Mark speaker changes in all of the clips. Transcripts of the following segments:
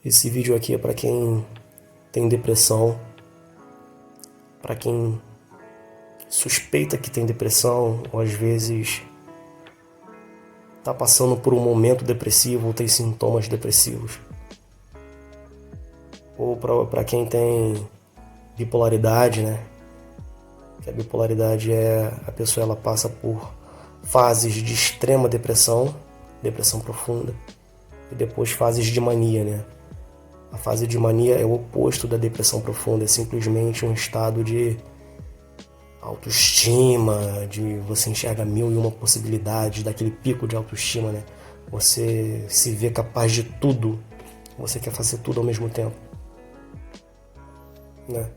Speaker 1: Esse vídeo aqui é para quem tem depressão, para quem suspeita que tem depressão, ou às vezes está passando por um momento depressivo ou tem sintomas depressivos. Ou para quem tem bipolaridade, né? Que a bipolaridade é a pessoa, ela passa por fases de extrema depressão, depressão profunda, e depois fases de mania, né? A fase de mania é o oposto da depressão profunda, é simplesmente um estado de autoestima, de você enxerga mil e uma possibilidades, daquele pico de autoestima, né? Você se vê capaz de tudo, você quer fazer tudo ao mesmo tempo, né?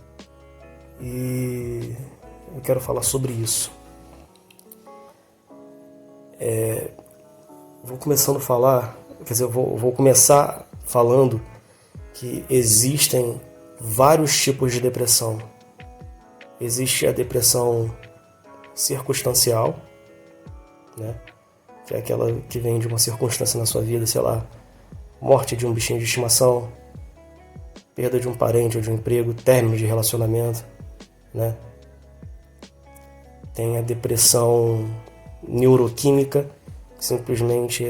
Speaker 1: E eu quero falar sobre isso. Vou começar falando que existem vários tipos de depressão. Existe a depressão circunstancial, né? Que é aquela que vem de uma circunstância na sua vida, sei lá, morte de um bichinho de estimação, perda de um parente ou de um emprego, término de relacionamento, né? Tem a depressão neuroquímica, que simplesmente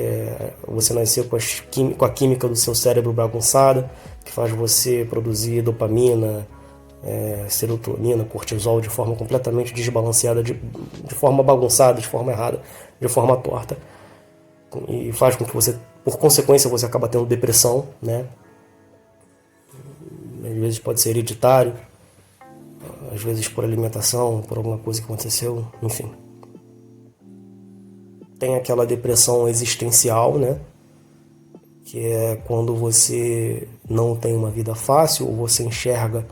Speaker 1: você nasceu com a química do seu cérebro bagunçada, que faz você produzir dopamina, serotonina, cortisol de forma completamente desbalanceada, de forma bagunçada, de forma errada, de forma torta, e faz com que você, por consequência, você acaba tendo depressão, né? Às vezes pode ser hereditário, às vezes por alimentação, por alguma coisa que aconteceu, enfim. Tem aquela depressão existencial, né? Que é quando você não tem uma vida fácil, ou você enxerga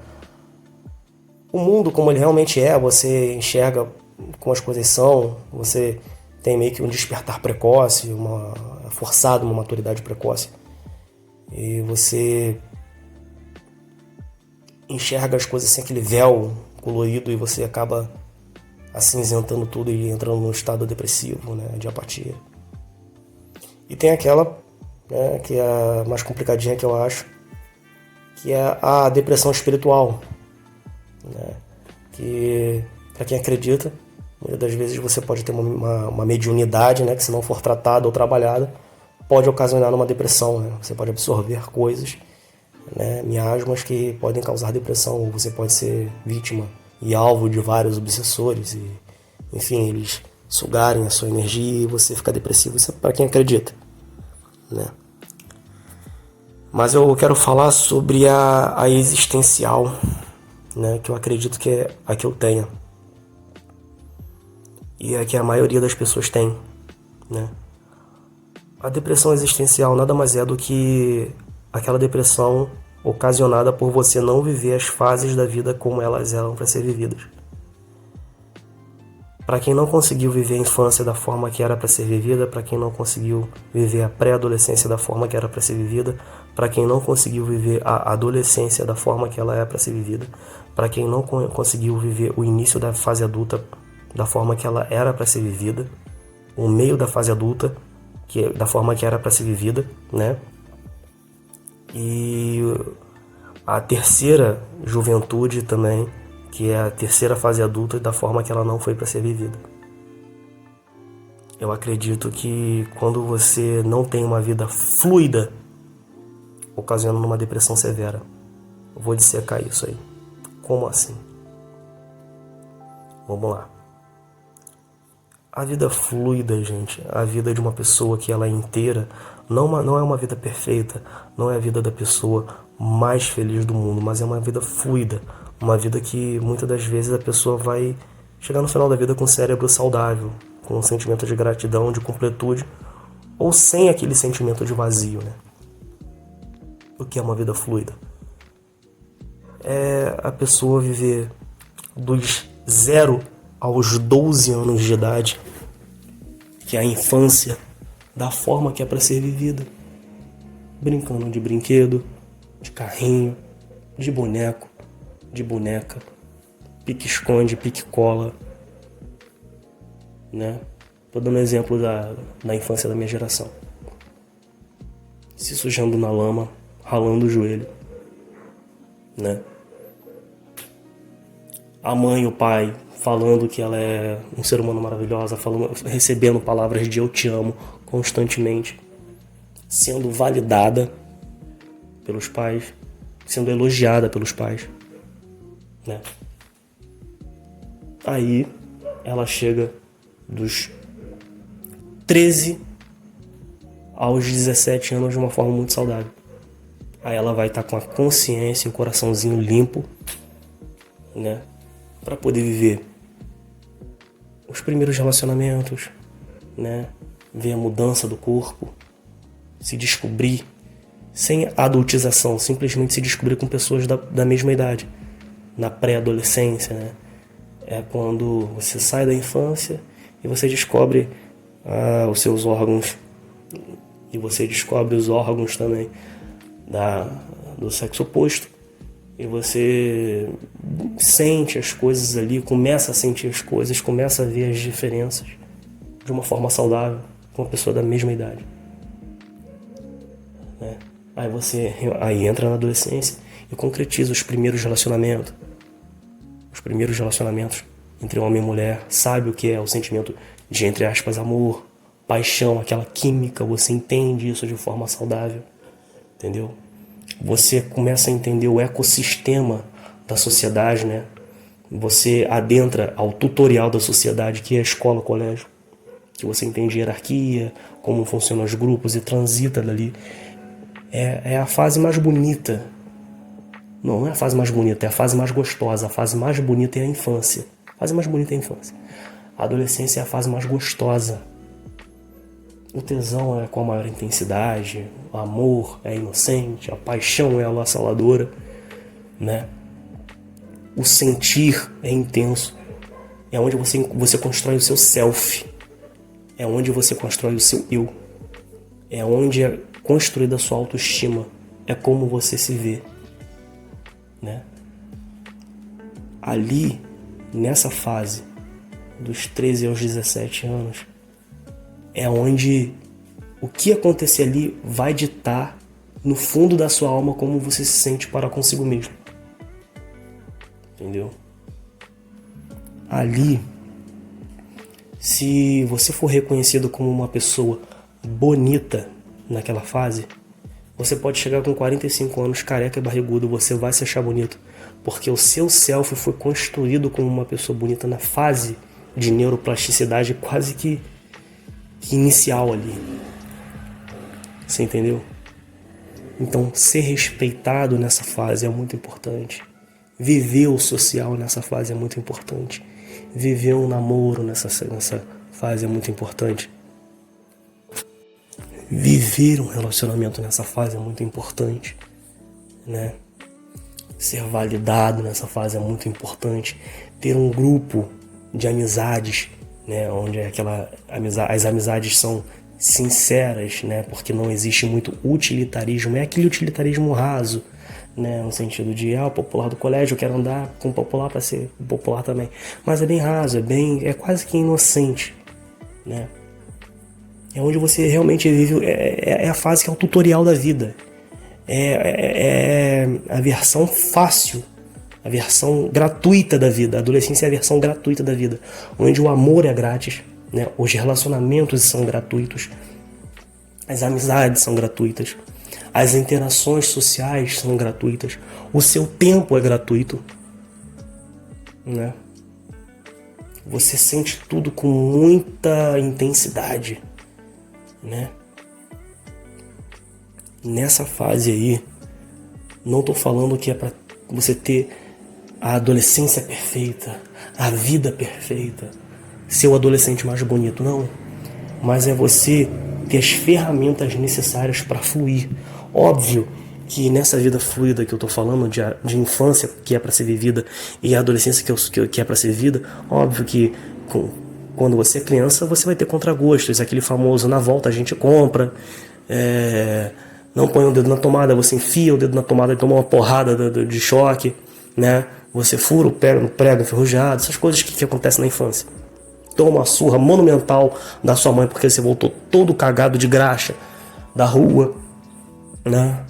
Speaker 1: o mundo como ele realmente é, você enxerga como as coisas são, você tem meio que um despertar precoce, forçado, uma maturidade precoce, e você enxerga as coisas sem aquele véu colorido e você acaba acinzentando tudo e entrando num estado depressivo, né, de apatia. E tem aquela, né, que é a mais complicadinha, que eu acho, que é a depressão espiritual, né, que, para quem acredita, muitas das vezes você pode ter uma mediunidade, né, que se não for tratada ou trabalhada, pode ocasionar uma depressão, né? Você pode absorver coisas, né, miasmas que podem causar depressão, ou você pode ser vítima e alvo de vários obsessores, e, enfim, eles sugarem a sua energia e você ficar depressivo. Isso é para quem acredita, né? Mas eu quero falar sobre a existencial, né, que eu acredito que é a que eu tenho, e é a que a maioria das pessoas tem, né? A depressão existencial nada mais é do que aquela depressão ocasionada por você não viver as fases da vida como elas eram para ser vividas. Para quem não conseguiu viver a infância da forma que era para ser vivida, para quem não conseguiu viver a pré-adolescência da forma que era para ser vivida, para quem não conseguiu viver a adolescência da forma que ela é para ser vivida, para quem não conseguiu viver o início da fase adulta da forma que ela era para ser vivida, o meio da fase adulta da forma que era para ser vivida, né? E a terceira juventude também, que é a terceira fase adulta da forma que ela não foi para ser vivida. Eu acredito que quando você não tem uma vida fluida, ocasionando uma depressão severa. Eu vou dissecar isso aí. Como assim? Vamos lá. A vida fluida, gente, a vida de uma pessoa que ela é inteira, não é uma vida perfeita, não é a vida da pessoa mais feliz do mundo, mas é uma vida fluida, uma vida que muitas das vezes a pessoa vai chegar no final da vida com o cérebro saudável, com um sentimento de gratidão, de completude, ou sem aquele sentimento de vazio, né? O que é uma vida fluida? É a pessoa viver dos 0 aos 12 anos de idade, que é a infância, da forma que é para ser vivida, brincando de brinquedo, de carrinho, de boneco, de boneca, pique-esconde, pique-cola, né? Tô dando exemplo da infância da minha geração. Se sujando na lama, ralando o joelho, né? A mãe e o pai falando que ela é um ser humano maravilhosa, recebendo palavras de eu te amo constantemente, sendo validada pelos pais, sendo elogiada pelos pais, né? Aí ela chega dos 13 aos 17 anos de uma forma muito saudável. Aí ela vai estar com a consciência e o coraçãozinho limpo, né? Para poder viver os primeiros relacionamentos, né? Ver a mudança do corpo, se descobrir sem adultização, simplesmente se descobrir com pessoas da mesma idade, na pré-adolescência, né? É quando você sai da infância e você descobre os seus órgãos, e você descobre os órgãos também do sexo oposto, e você sente as coisas ali, começa a sentir as coisas, começa a ver as diferenças de uma forma saudável com uma pessoa da mesma idade, né? Aí entra na adolescência e concretiza os primeiros relacionamentos entre homem e mulher, sabe o que é o sentimento de, entre aspas, amor, paixão, aquela química, você entende isso de forma saudável, entendeu? Você começa a entender o ecossistema da sociedade, né? Você adentra ao tutorial da sociedade, que é a escola, o colégio, que você entende hierarquia, como funcionam os grupos e transita dali. É a fase mais bonita. Não é a fase mais bonita, é a fase mais gostosa. A fase mais bonita é a infância. A fase mais bonita é a infância. A adolescência é a fase mais gostosa. O tesão é com a maior intensidade, o amor é inocente, a paixão é avassaladora, né? O sentir é intenso. É onde você constrói o seu self. É onde você constrói o seu eu. É onde é construída a sua autoestima. É como você se vê, né? Ali, nessa fase dos 13 aos 17 anos, é onde o que acontecer ali vai ditar no fundo da sua alma como você se sente para consigo mesmo. Entendeu? Ali, se você for reconhecido como uma pessoa bonita naquela fase, você pode chegar com 45 anos, careca e barrigudo, você vai se achar bonito, porque o seu self foi construído como uma pessoa bonita na fase de neuroplasticidade quase que inicial ali. Você entendeu? Então, ser respeitado nessa fase é muito importante. Viver o social nessa fase é muito importante. Viver um namoro nessa fase é muito importante. Viver um relacionamento nessa fase é muito importante, né? Ser validado nessa fase é muito importante. Ter um grupo de amizades, né, onde as amizades são sinceras, né, porque não existe muito utilitarismo. É aquele utilitarismo raso, né, no sentido de o popular do colégio, eu quero andar com o popular para ser popular também. Mas é bem raso, é quase que inocente, né? É onde você realmente vive, é a fase que é o tutorial da vida. É a versão fácil, a versão gratuita da vida. A adolescência é a versão gratuita da vida, onde o amor é grátis, né? Os relacionamentos são gratuitos, as amizades são gratuitas, as interações sociais são gratuitas, o seu tempo é gratuito, né? Você sente tudo com muita intensidade, né? Nessa fase aí, não tô falando que é para você ter a adolescência perfeita, a vida perfeita, ser o adolescente mais bonito, não. Mas é você ter as ferramentas necessárias para fluir. Óbvio que nessa vida fluida que eu tô falando, de infância que é para ser vivida e a adolescência que é para ser vivida, óbvio que quando você é criança você vai ter contragostos, aquele famoso na volta a gente compra, não põe o dedo na tomada, você enfia o dedo na tomada e toma uma porrada de choque, né? Você fura o pé no prego enferrujado, essas coisas que acontecem na infância. Toma uma surra monumental da sua mãe porque você voltou todo cagado de graxa da rua, né?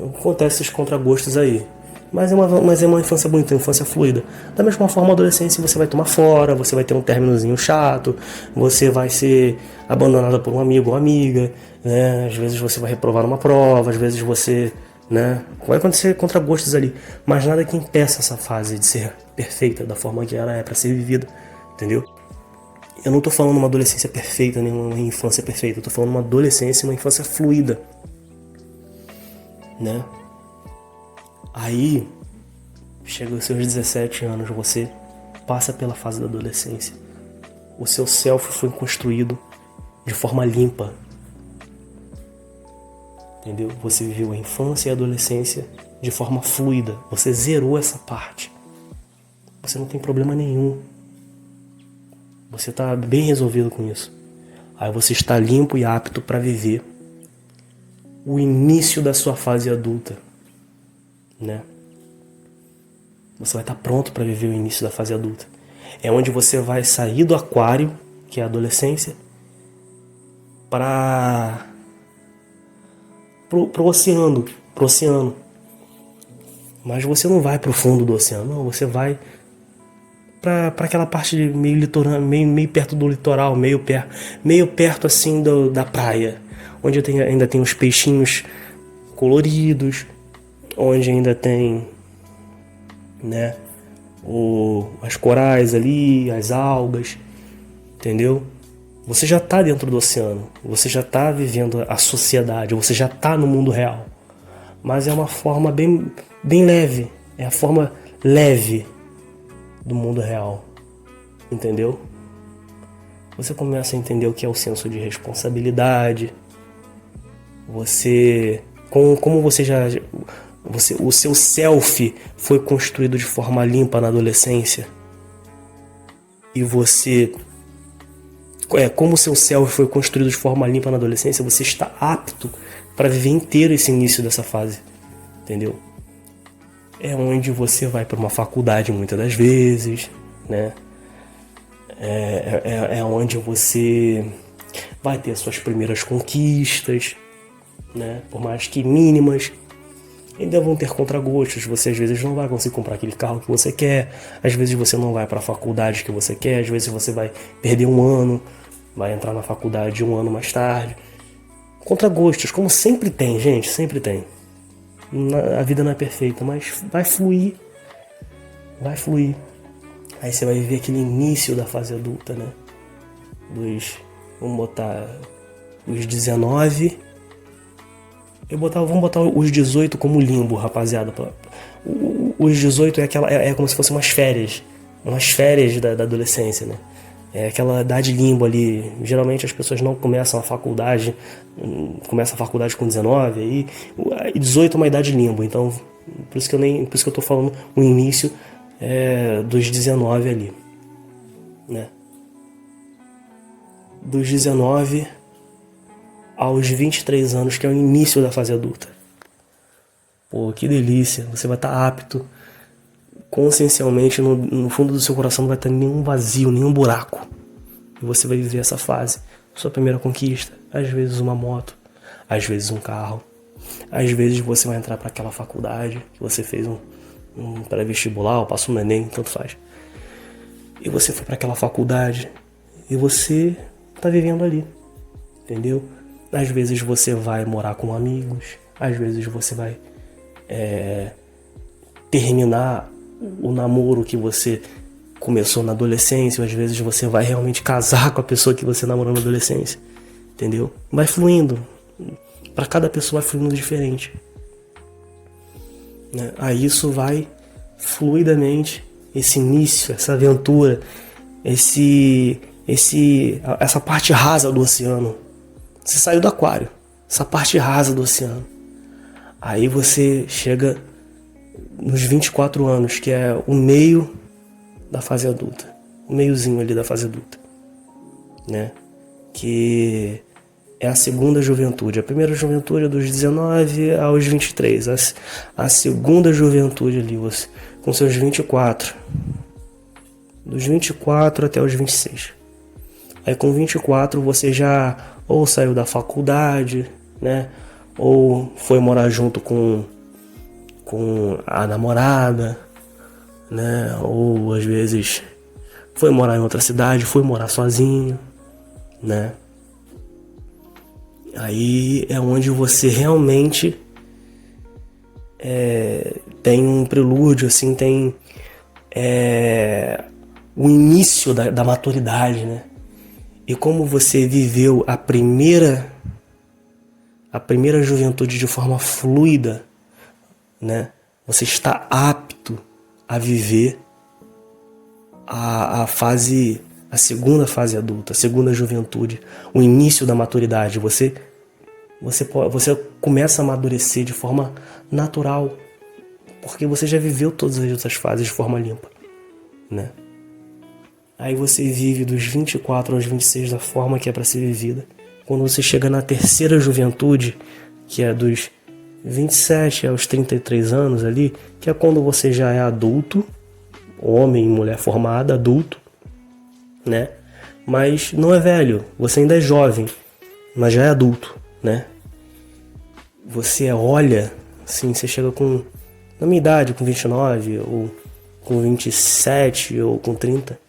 Speaker 1: Acontece esses contragostos aí. Mas é uma infância bonita, uma infância fluida. Da mesma forma, a adolescência você vai tomar fora, você vai ter um términozinho chato, você vai ser abandonada por um amigo ou amiga, né? Às vezes você vai reprovar uma prova, às vezes você, né? Vai acontecer contragostos ali, mas nada que impeça essa fase de ser perfeita da forma que ela é para ser vivida, entendeu? Eu não tô falando uma adolescência perfeita, nem uma infância perfeita, eu tô falando uma adolescência e uma infância fluida, né? Aí, chega aos seus 17 anos, você passa pela fase da adolescência. O seu self foi construído de forma limpa. Entendeu? Você viveu a infância e a adolescência de forma fluida. Você zerou essa parte. Você não tem problema nenhum. Você está bem resolvido com isso. Aí você está limpo e apto para viver o início da sua fase adulta, né? Você vai estar pronto para viver o início da fase adulta. É onde você vai sair do aquário, que é a adolescência, para pro oceano, Mas você não vai pro fundo do oceano, não, você vai para aquela parte meio litorânea, meio perto do litoral, meio perto assim da praia, onde ainda tem os peixinhos coloridos, onde ainda tem, né, as corais ali, as algas, entendeu? Você já está dentro do oceano, você já está vivendo a sociedade, você já está no mundo real, mas é uma forma bem leve, é a forma leve do mundo real, entendeu? Você começa a entender o que é o senso de responsabilidade, como você já... o seu self foi construído de forma limpa na adolescência. E como o seu self foi construído de forma limpa na adolescência, você está apto para viver inteiro esse início dessa fase. Entendeu? É onde você vai para uma faculdade muitas das vezes, né? É onde você vai ter suas primeiras conquistas, né? Por mais que mínimas. Ainda vão ter contragostos, você às vezes não vai conseguir comprar aquele carro que você quer, às vezes você não vai para a faculdade que você quer, às vezes você vai perder um ano, vai entrar na faculdade um ano mais tarde. Contragostos, como sempre tem, gente, sempre tem. A vida não é perfeita, mas vai fluir. Aí você vai viver aquele início da fase adulta, né? Vamos botar os 19... Vamos botar os 18 como limbo, rapaziada. Os 18 é como se fossem umas férias da adolescência, né? É aquela idade limbo ali. Geralmente as pessoas não começam a faculdade, com 19, aí 18 é uma idade limbo. Então, por isso que eu tô falando o início dos 19 ali, né? Dos 19 aos 23 anos, que é o início da fase adulta. Pô, que delícia. Você vai estar apto, consciencialmente, no fundo do seu coração não vai ter nenhum vazio, nenhum buraco. E você vai viver essa fase. Sua primeira conquista, às vezes uma moto, às vezes um carro. Às vezes você vai entrar para aquela faculdade que você fez um pré-vestibular, ou passou no Enem, tanto faz. E você foi para aquela faculdade e você tá vivendo ali, entendeu? Às vezes você vai morar com amigos, às vezes você vai terminar o namoro que você começou na adolescência, ou às vezes você vai realmente casar com a pessoa que você namorou na adolescência, entendeu? Vai fluindo, para cada pessoa vai fluindo diferente, né? Aí isso vai fluidamente, esse início, essa aventura, essa parte rasa do oceano. Você saiu do aquário, essa parte rasa do oceano. Aí você chega nos 24 anos, que é o meio da fase adulta. O meiozinho ali da fase adulta, né? Que é a segunda juventude. A primeira juventude é dos 19 aos 23. A segunda juventude ali, você, com seus 24. Dos 24 até os 26. Aí com 24 você já ou saiu da faculdade, né? ou foi morar junto com a namorada, né? Ou às vezes foi morar em outra cidade, foi morar sozinho, né? Aí é onde você realmente tem um prelúdio, assim, tem o início da maturidade, né? E como você viveu a primeira juventude de forma fluida, né? Você está apto a viver a segunda fase adulta, a segunda juventude, o início da maturidade. Você começa a amadurecer de forma natural, porque você já viveu todas as outras fases de forma limpa, né? Aí você vive dos 24 aos 26 da forma que é para ser vivida. Quando você chega na terceira juventude, que é dos 27 aos 33 anos ali, que é quando você já é adulto, homem e mulher formada, adulto, né? Mas não é velho, você ainda é jovem, mas já é adulto, né? Você olha, assim, você chega na minha idade, com 29, ou com 27, ou com 30,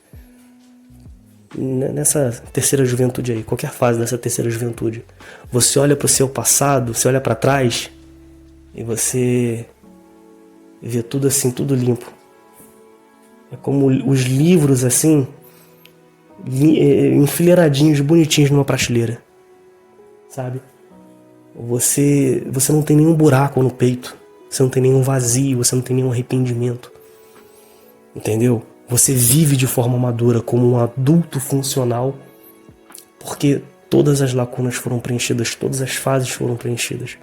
Speaker 1: nessa terceira juventude aí, qualquer fase dessa terceira juventude, você olha para o seu passado, você olha para trás e você vê tudo assim, tudo limpo. É como os livros assim, enfileiradinhos, bonitinhos numa prateleira, sabe? Você não tem nenhum buraco no peito, você não tem nenhum vazio, você não tem nenhum arrependimento, entendeu? Você vive de forma madura como um adulto funcional, porque todas as lacunas foram preenchidas, todas as fases foram preenchidas,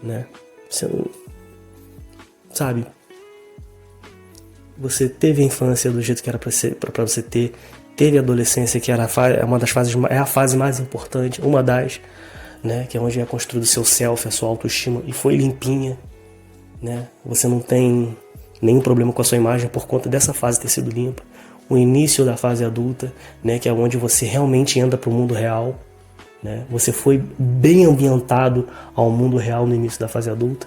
Speaker 1: né? Você não, sabe? Você teve a infância do jeito que era para você ter, teve a adolescência, que era uma das fases, é a fase mais importante, uma das, né? Que é onde é construído o seu self, a sua autoestima, e foi limpinha, né? Você não tem nenhum problema com a sua imagem por conta dessa fase ter sido limpa. O início da fase adulta, né, que é onde você realmente entra para o mundo real, né? Você foi bem ambientado ao mundo real no início da fase adulta,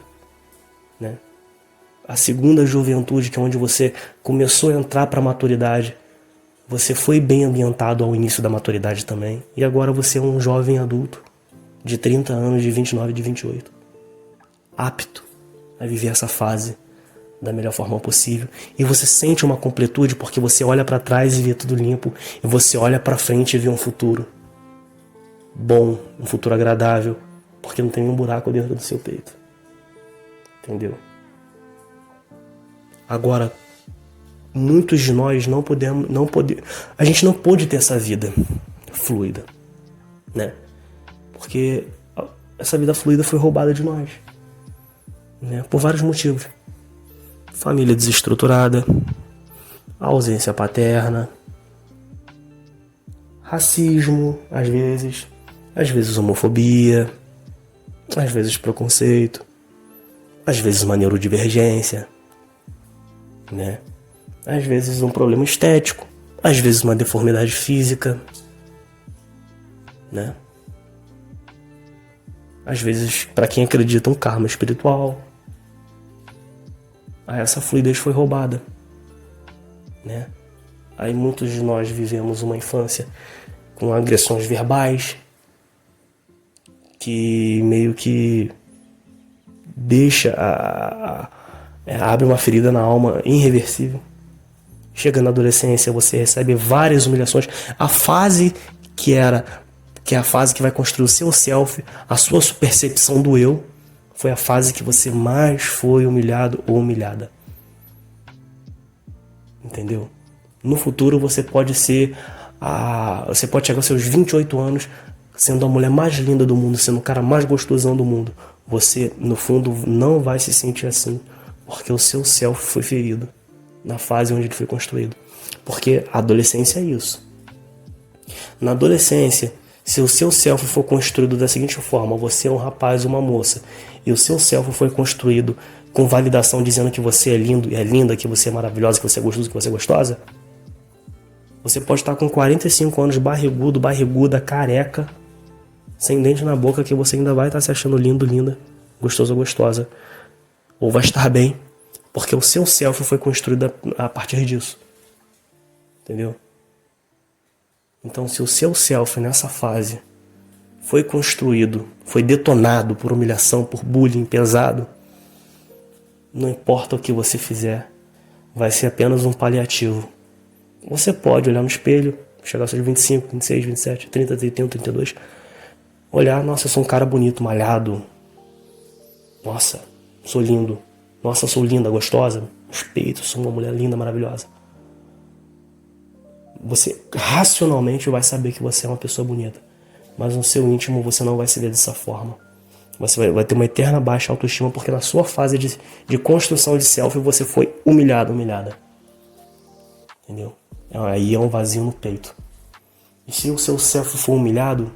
Speaker 1: né? A segunda juventude, que é onde você começou a entrar para a maturidade, você foi bem ambientado ao início da maturidade também. E agora você é um jovem adulto de 30 anos, de 29, de 28, apto a viver essa fase da melhor forma possível, e você sente uma completude porque você olha para trás e vê tudo limpo, e você olha para frente e vê um futuro bom, um futuro agradável, porque não tem nenhum buraco dentro do seu peito, entendeu? Agora, muitos de nós a gente não pôde ter essa vida fluida, né? Porque essa vida fluida foi roubada de nós, né? Por vários motivos. Família desestruturada, ausência paterna, racismo, às vezes homofobia, às vezes preconceito, às vezes uma neurodivergência, né? Às vezes um problema estético, às vezes uma deformidade física, né? Às vezes, para quem acredita, um karma espiritual. Aí essa fluidez foi roubada, né? Aí muitos de nós vivemos uma infância com agressões verbais, que meio que deixa abre uma ferida na alma irreversível. Chega na adolescência, você recebe várias humilhações. A fase que é a fase que vai construir o seu self, a sua percepção do eu, foi a fase que você mais foi humilhado ou humilhada. Entendeu? No futuro você pode chegar aos seus 28 anos sendo a mulher mais linda do mundo, sendo o cara mais gostosão do mundo. Você, no fundo, não vai se sentir assim, porque o seu self foi ferido na fase onde ele foi construído. Porque a adolescência é isso. Na adolescência, se o seu self for construído da seguinte forma: você é um rapaz ou uma moça, e o seu self foi construído com validação dizendo que você é lindo e é linda, que você é maravilhosa, que você é gostoso, que você é gostosa, você pode estar com 45 anos barrigudo, barriguda, careca, sem dente na boca, que você ainda vai estar se achando lindo, linda, gostoso ou gostosa. Ou vai estar bem, porque o seu self foi construído a partir disso. Entendeu? Então, se o seu self nessa fase foi construído, foi detonado por humilhação, por bullying pesado, não importa o que você fizer, vai ser apenas um paliativo. Você pode olhar no espelho, chegar aos seus 25, 26, 27, 30, 31, 32, olhar, nossa, eu sou um cara bonito, malhado. Nossa, sou lindo. Nossa, sou linda, gostosa. Os peitos, sou uma mulher linda, maravilhosa. Você racionalmente vai saber que você é uma pessoa bonita. Mas no seu íntimo você não vai se ver dessa forma. Você vai ter uma eterna baixa autoestima, porque na sua fase de construção de self você foi humilhado, humilhada. Entendeu? Aí é um vazio no peito. E se o seu self for humilhado,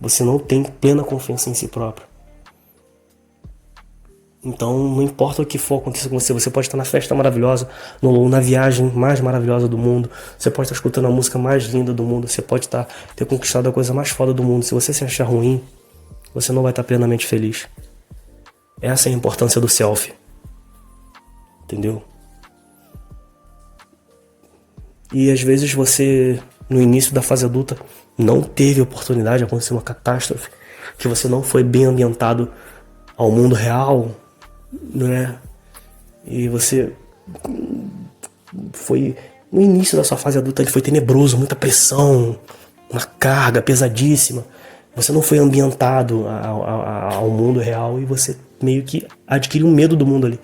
Speaker 1: você não tem plena confiança em si próprio. Então não importa o que for acontecer com você, você pode estar na festa maravilhosa, na viagem mais maravilhosa do mundo, você pode estar escutando a música mais linda do mundo, você pode ter conquistado a coisa mais foda do mundo. Se você se achar ruim, você não vai estar plenamente feliz. Essa é a importância do self. Entendeu? E às vezes você, no início da fase adulta, não teve oportunidade de acontecer uma catástrofe, que você não foi bem ambientado ao mundo real, né? E você foi, no início da sua fase adulta, ele foi tenebroso, muita pressão, uma carga pesadíssima. Você não foi ambientado ao mundo real e você meio que adquire um medo do mundo ali.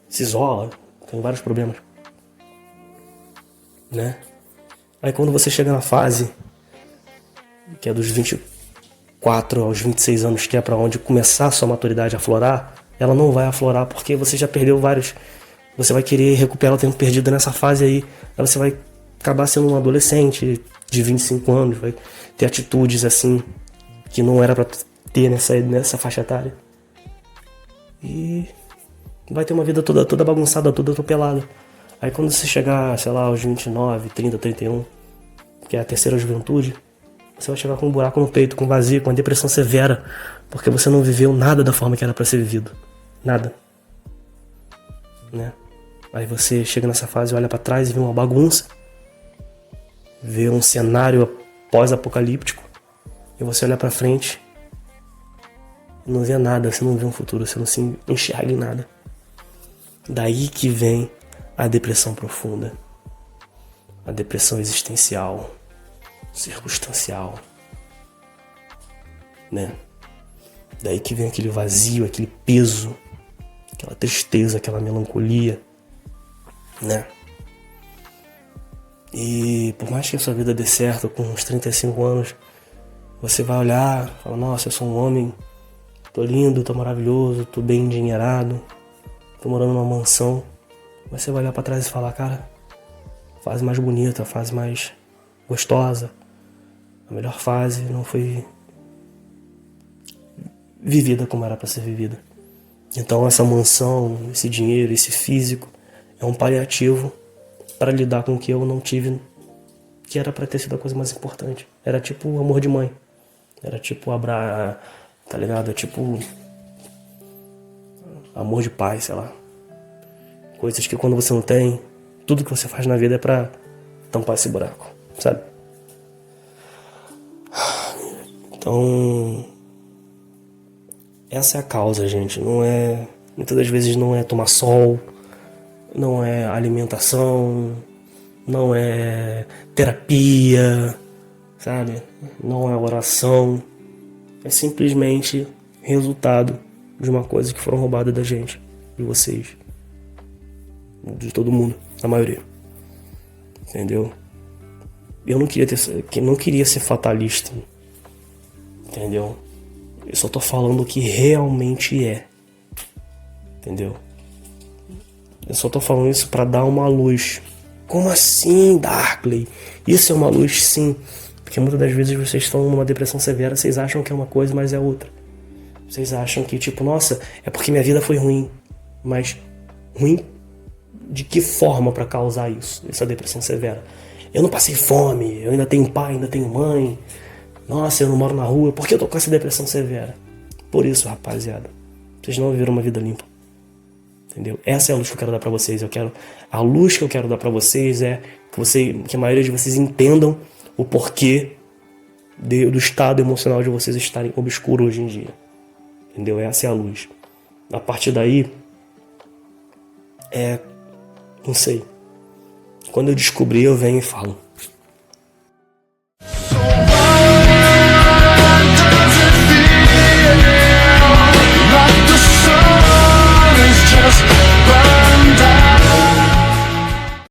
Speaker 1: Se isola, tem vários problemas, né? Aí quando você chega na fase que é dos 24 aos 26 anos, que é para onde começar a sua maturidade a aflorar, ela não vai aflorar porque você já perdeu vários. Você vai querer recuperar o tempo perdido nessa fase aí você vai acabar sendo um adolescente de 25 anos, vai ter atitudes assim que não era para ter nessa faixa etária. E vai ter uma vida toda bagunçada, toda atropelada. Aí quando você chegar, sei lá, aos 29, 30, 31, que é a terceira juventude, você vai chegar com um buraco no peito, com vazio, com uma depressão severa, porque você não viveu nada da forma que era para ser vivido. Nada. Né? Aí você chega nessa fase, olha para trás e vê uma bagunça, vê um cenário pós-apocalíptico, e você olha para frente e não vê nada, você não vê um futuro, você não se enxerga em nada. Daí que vem a depressão profunda, a depressão existencial, circunstancial, né? Daí que vem aquele vazio, aquele peso, aquela tristeza, aquela melancolia, né? E por mais que a sua vida dê certo com uns 35 anos, você vai olhar e falar, nossa, eu sou um homem, tô lindo, tô maravilhoso, tô bem endinheirado, tô morando numa mansão. Mas você vai olhar pra trás e falar, cara, fase mais bonita, fase mais gostosa, a melhor fase não foi vivida como era pra ser vivida. Então essa mansão, esse dinheiro, esse físico é um paliativo para lidar com o que eu não tive, que era pra ter sido a coisa mais importante. Era tipo o amor de mãe, era tipo tá ligado? É tipo amor de pai, sei lá. Coisas que quando você não tem, tudo que você faz na vida é pra tampar esse buraco, sabe? Então, essa é a causa, gente. Muitas das vezes não é tomar sol, não é alimentação, não é terapia, sabe? Não é oração. É simplesmente resultado de uma coisa que foram roubadas da gente, de vocês, de todo mundo, a maioria. Entendeu? Eu não queria ser fatalista. Entendeu? Eu só tô falando o que realmente é. Entendeu? Eu só tô falando isso pra dar uma luz. Como assim, Darkley? Isso é uma luz, sim. Porque muitas das vezes vocês estão numa depressão severa, vocês acham que é uma coisa, mas é outra. Vocês acham que, tipo, nossa, é porque minha vida foi ruim. Mas ruim de que forma pra causar isso? Essa depressão severa. Eu não passei fome, eu ainda tenho pai, ainda tenho mãe. Nossa, eu não moro na rua, por que eu tô com essa depressão severa? Por isso, rapaziada, vocês não viveram uma vida limpa. Entendeu? Essa é a luz que eu quero dar pra vocês. A luz que eu quero dar pra vocês é que a maioria de vocês entendam o porquê do estado emocional de vocês estarem obscuro hoje em dia. Entendeu? Essa é a luz. A partir daí, não sei. Quando eu descobrir, eu venho e falo.